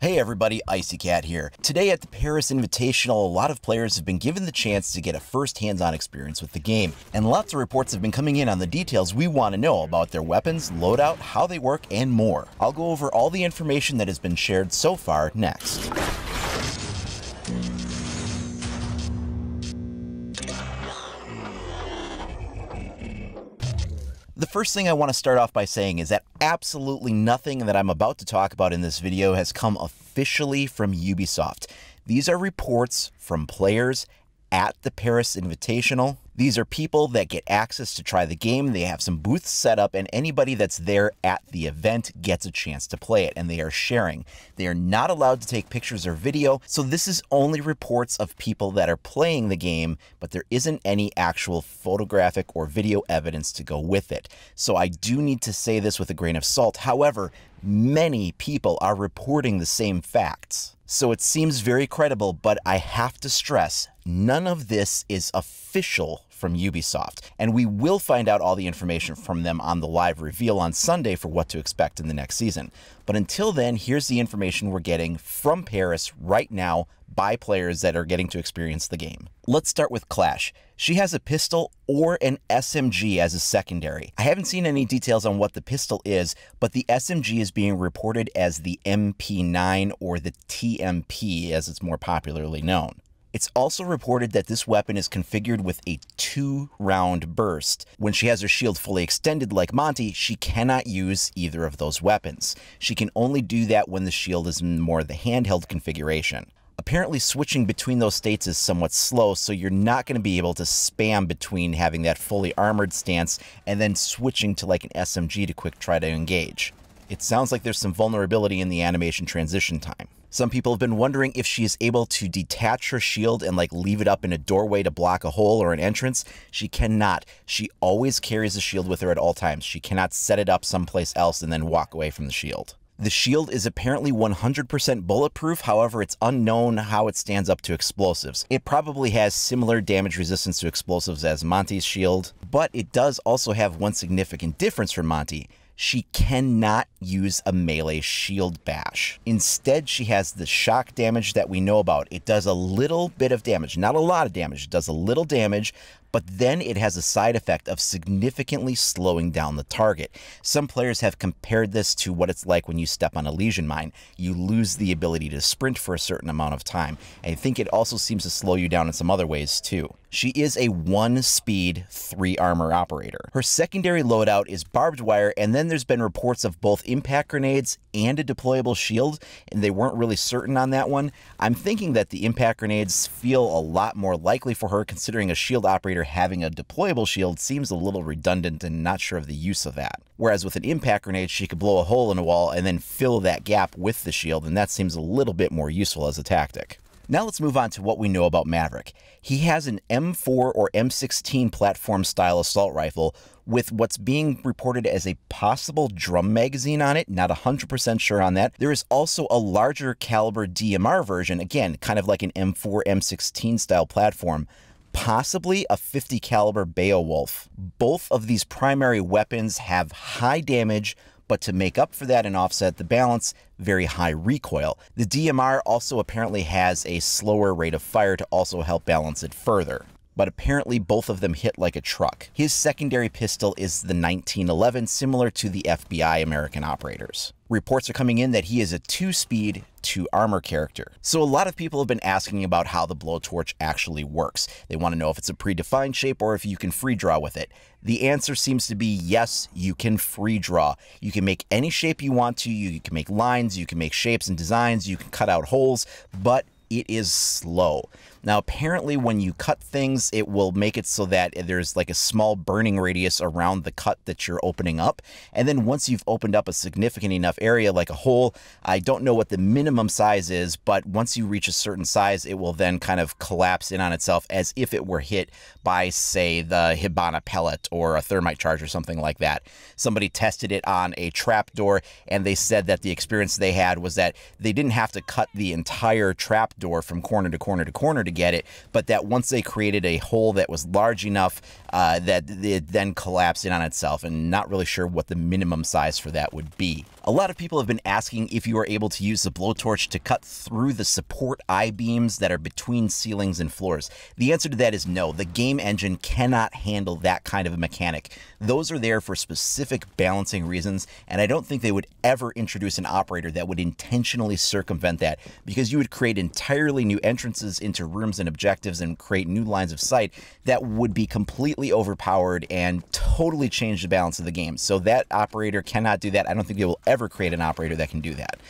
Hey everybody, Icy Cat here. Today at the Paris Invitational, a lot of players have been given the chance to get a first hands-on experience with the game, and lots of reports have been coming in on the details we want to know about their weapons, loadout, how they work, and more. I'll go over all the information that has been shared so far next. The first thing I want to start off by saying is that absolutely nothing that I'm about to talk about in this video has come officially from Ubisoft. These are reports from players at the Paris Invitational. These are people that get access to try the game. They have some booths set up, and anybody that's there at the event gets a chance to play it, and they are sharing. They are not allowed to take pictures or video, so this is only reports of people that are playing the game, but there isn't any actual photographic or video evidence to go with it. So I do need to say this with a grain of salt. However, many people are reporting the same facts. So it seems very credible, but I have to stress, none of this is official from Ubisoft, and we will find out all the information from them on the live reveal on Sunday for what to expect in the next season. But until then, here's the information we're getting from Paris right now by players that are getting to experience the game. Let's start with Clash. She has a pistol or an SMG as a secondary. I haven't seen any details on what the pistol is, but the SMG is being reported as the MP9 or the TMP as it's more popularly known. It's also reported that this weapon is configured with a 2-round burst. When she has her shield fully extended like Monty, she cannot use either of those weapons. She can only do that when the shield is in more the handheld configuration. Apparently switching between those states is somewhat slow, so you're not going to be able to spam between having that fully armored stance and then switching to like an SMG to quick try to engage. It sounds like there's some vulnerability in the animation transition time. Some people have been wondering if she is able to detach her shield and like leave it up in a doorway to block a hole or an entrance. She cannot. She always carries the shield with her at all times. She cannot set it up someplace else and then walk away from the shield. The shield is apparently 100% bulletproof, however it's unknown how it stands up to explosives. It probably has similar damage resistance to explosives as Monty's shield, but it does also have one significant difference from Monty. She cannot use a melee shield bash. Instead, she has the shock damage that we know about. It does a little bit of damage, not a lot of damage, it does a little damage, but then it has a side effect of significantly slowing down the target. Some players have compared this to what it's like when you step on a lesion mine. You lose the ability to sprint for a certain amount of time. I think it also seems to slow you down in some other ways too. She is a 1-speed, 3-armor operator. Her secondary loadout is barbed wire, and then there's been reports of both impact grenades and a deployable shield, and they weren't really certain on that one. I'm thinking that the impact grenades feel a lot more likely for her, considering a shield operator having a deployable shield seems a little redundant and not sure of the use of that. Whereas with an impact grenade, she could blow a hole in a wall and then fill that gap with the shield, and that seems a little bit more useful as a tactic. Now let's move on to what we know about Maverick. He has an M4 or M16 platform style assault rifle with what's being reported as a possible drum magazine on it, not 100% sure on that. There is also a larger caliber DMR version, again, kind of like an M4, M16 style platform, possibly a 50 caliber Beowulf. Both of these primary weapons have high damage, but to make up for that and offset the balance, very high recoil. The DMR also apparently has a slower rate of fire to also help balance it further. But apparently both of them hit like a truck. His secondary pistol is the 1911, similar to the FBI American operators. Reports are coming in that he is a 2-speed, 2-armor character. So a lot of people have been asking about how the blowtorch actually works. They want to know if it's a predefined shape or if you can free draw with it. The answer seems to be yes, you can free draw. You can make any shape you want to, you can make lines, you can make shapes and designs, you can cut out holes, but it is slow. Now, apparently when you cut things, it will make it so that there's like a small burning radius around the cut that you're opening up. And then once you've opened up a significant enough area, like a hole, I don't know what the minimum size is, but once you reach a certain size, it will then kind of collapse in on itself as if it were hit by, say, the Hibana pellet or a thermite charge or something like that. Somebody tested it on a trapdoor, and they said that the experience they had was that they didn't have to cut the entire trapdoor from corner to corner to corner to get it, but that once they created a hole that was large enough that it then collapsed in on itself, and not really sure what the minimum size for that would be. A lot of people have been asking if you are able to use the blowtorch to cut through the support I-beams that are between ceilings and floors. The answer to that is no. The game engine cannot handle that kind of a mechanic. Those are there for specific balancing reasons, and I don't think they would ever introduce an operator that would intentionally circumvent that, because you would create entirely new entrances into rooms and objectives and create new lines of sight that would be completely overpowered and totally change the balance of the game. So that operator cannot do that. I don't think they will ever create an operator that can do that.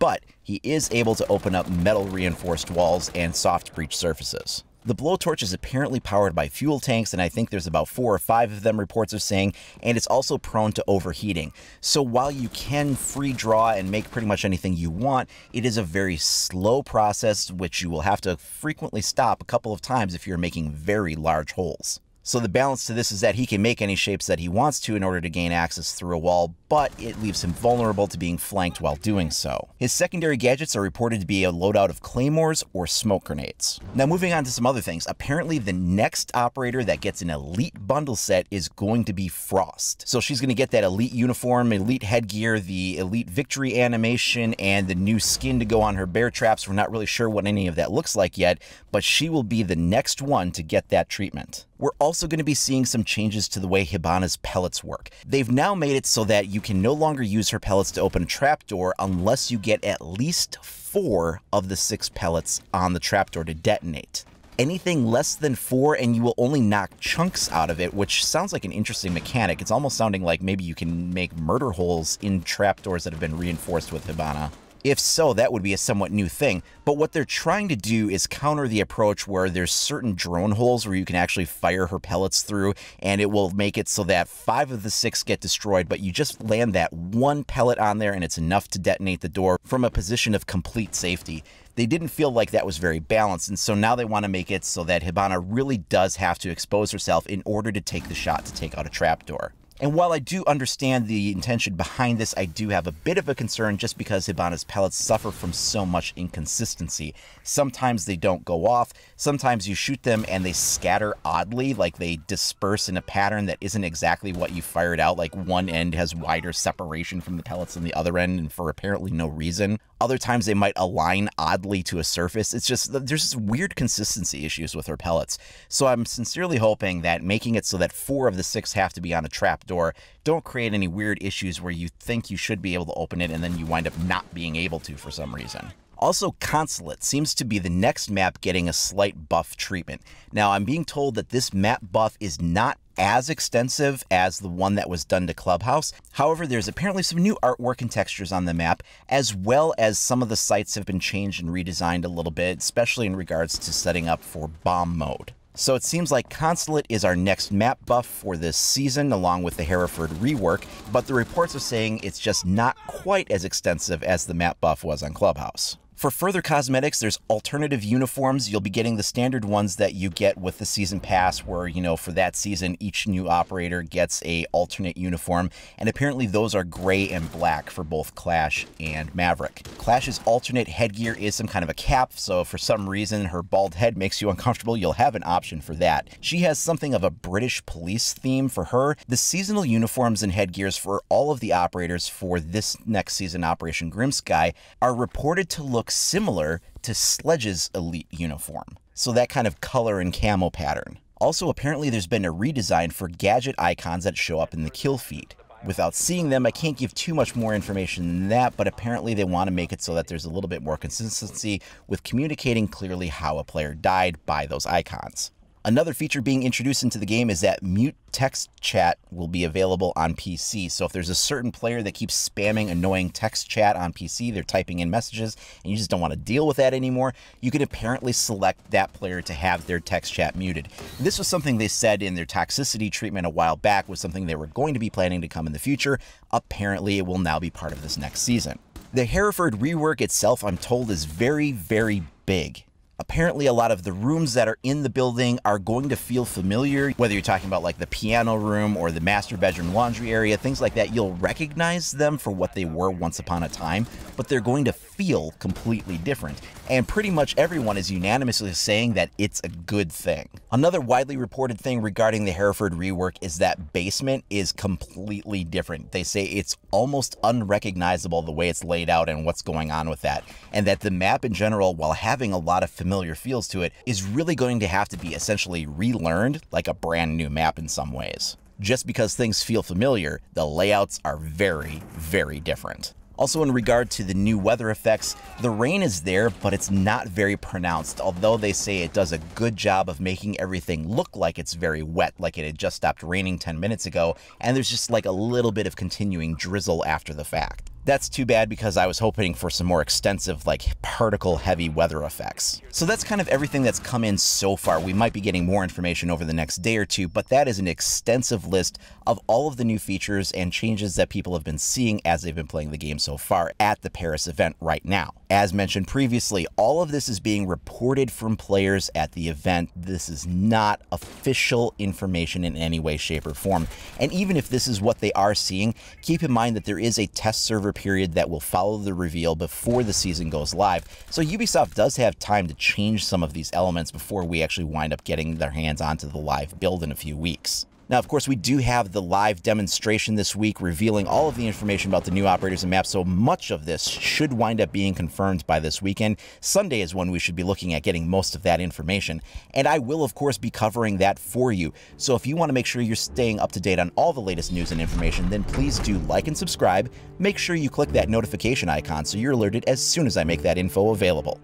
But he is able to open up metal reinforced walls and soft breach surfaces. The blowtorch is apparently powered by fuel tanks, and I think there's about 4 or 5 of them, reports are saying, and it's also prone to overheating. So while you can free draw and make pretty much anything you want, it is a very slow process, which you will have to frequently stop a couple of times if you're making very large holes. So the balance to this is that he can make any shapes that he wants to in order to gain access through a wall, but it leaves him vulnerable to being flanked while doing so. His secondary gadgets are reported to be a loadout of claymores or smoke grenades. Now moving on to some other things, apparently the next operator that gets an elite bundle set is going to be Frost. So she's going to get that elite uniform, elite headgear, the elite victory animation, and the new skin to go on her bear traps. We're not really sure what any of that looks like yet, but she will be the next one to get that treatment. We're also going to be seeing some changes to the way Hibana's pellets work. They've now made it so that you can no longer use her pellets to open a trapdoor unless you get at least 4 of the 6 pellets on the trapdoor to detonate. Anything less than 4 and you will only knock chunks out of it, which sounds like an interesting mechanic. It's almost sounding like maybe you can make murder holes in trapdoors that have been reinforced with Hibana. If so, that would be a somewhat new thing, but what they're trying to do is counter the approach where there's certain drone holes where you can actually fire her pellets through, and it will make it so that 5 of the 6 get destroyed, but you just land that 1 pellet on there and it's enough to detonate the door from a position of complete safety. They didn't feel like that was very balanced, and so now they want to make it so that Hibana really does have to expose herself in order to take the shot to take out a trapdoor. And while I do understand the intention behind this, I do have a bit of a concern just because Hibana's pellets suffer from so much inconsistency. Sometimes they don't go off, sometimes you shoot them and they scatter oddly, like they disperse in a pattern that isn't exactly what you fired out, like one end has wider separation from the pellets than the other end and for apparently no reason. Other times they might align oddly to a surface. It's just, there's just weird consistency issues with her pellets. So I'm sincerely hoping that making it so that 4 of the 6 have to be on a trapdoor don't create any weird issues where you think you should be able to open it and then you wind up not being able to for some reason. Also, Consulate seems to be the next map getting a slight buff treatment. Now, I'm being told that this map buff is not as extensive as the one that was done to Clubhouse. However, there's apparently some new artwork and textures on the map, as well as some of the sites have been changed and redesigned a little bit, especially in regards to setting up for bomb mode. So it seems like Consulate is our next map buff for this season, along with the Hereford rework, but the reports are saying it's just not quite as extensive as the map buff was on Clubhouse. For further cosmetics, there's alternative uniforms. You'll be getting the standard ones that you get with the season pass where, you know, for that season, each new operator gets a alternate uniform. And apparently those are gray and black for both Clash and Maverick. Clash's alternate headgear is some kind of a cap, so for some reason her bald head makes you uncomfortable, you'll have an option for that. She has something of a British police theme for her. The seasonal uniforms and headgears for all of the operators for this next season, Operation Grimsky, are reported to look similar to Sledge's elite uniform. So that kind of color and camo pattern. Also, apparently there's been a redesign for gadget icons that show up in the kill feed. Without seeing them, I can't give too much more information than that, but apparently they want to make it so that there's a little bit more consistency with communicating clearly how a player died by those icons. Another feature being introduced into the game is that mute text chat will be available on PC. So if there's a certain player that keeps spamming annoying text chat on PC, they're typing in messages, and you just don't want to deal with that anymore, you can apparently select that player to have their text chat muted. This was something they said in their toxicity treatment a while back was something they were going to be planning to come in the future. Apparently it will now be part of this next season. The Hereford rework itself, I'm told, is very, very big. Apparently, a lot of the rooms that are in the building are going to feel familiar, whether you're talking about like the piano room or the master bedroom laundry area, things like that. You'll recognize them for what they were once upon a time, but they're going to feel completely different. And pretty much everyone is unanimously saying that it's a good thing. Another widely reported thing regarding the Hereford rework is that basement is completely different. They say it's almost unrecognizable the way it's laid out and what's going on with that. And that the map in general, while having a lot of familiar feels to it, is really going to have to be essentially relearned like a brand new map in some ways. Just because things feel familiar, the layouts are very, very different. Also, in regard to the new weather effects, the rain is there, but it's not very pronounced, although they say it does a good job of making everything look like it's very wet, like it had just stopped raining 10 minutes ago, and there's just like a little bit of continuing drizzle after the fact. That's too bad because I was hoping for some more extensive, like, particle-heavy weather effects. So that's kind of everything that's come in so far. We might be getting more information over the next day or two, but that is an extensive list of all of the new features and changes that people have been seeing as they've been playing the game so far at the Paris event right now. As mentioned previously, all of this is being reported from players at the event. This is not official information in any way, shape, or form. And even if this is what they are seeing, keep in mind that there is a test server period that will follow the reveal before the season goes live. So Ubisoft does have time to change some of these elements before we actually wind up getting their hands onto the live build in a few weeks. Now, of course, we do have the live demonstration this week revealing all of the information about the new operators and maps, so much of this should wind up being confirmed by this weekend. Sunday is when we should be looking at getting most of that information, and I will, of course, be covering that for you. So if you want to make sure you're staying up to date on all the latest news and information, then please do like and subscribe. Make sure you click that notification icon so you're alerted as soon as I make that info available.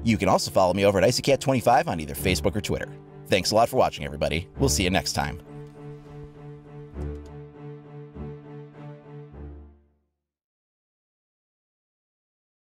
You can also follow me over at IcyCat25 on either Facebook or Twitter. Thanks a lot for watching, everybody. We'll see you next time.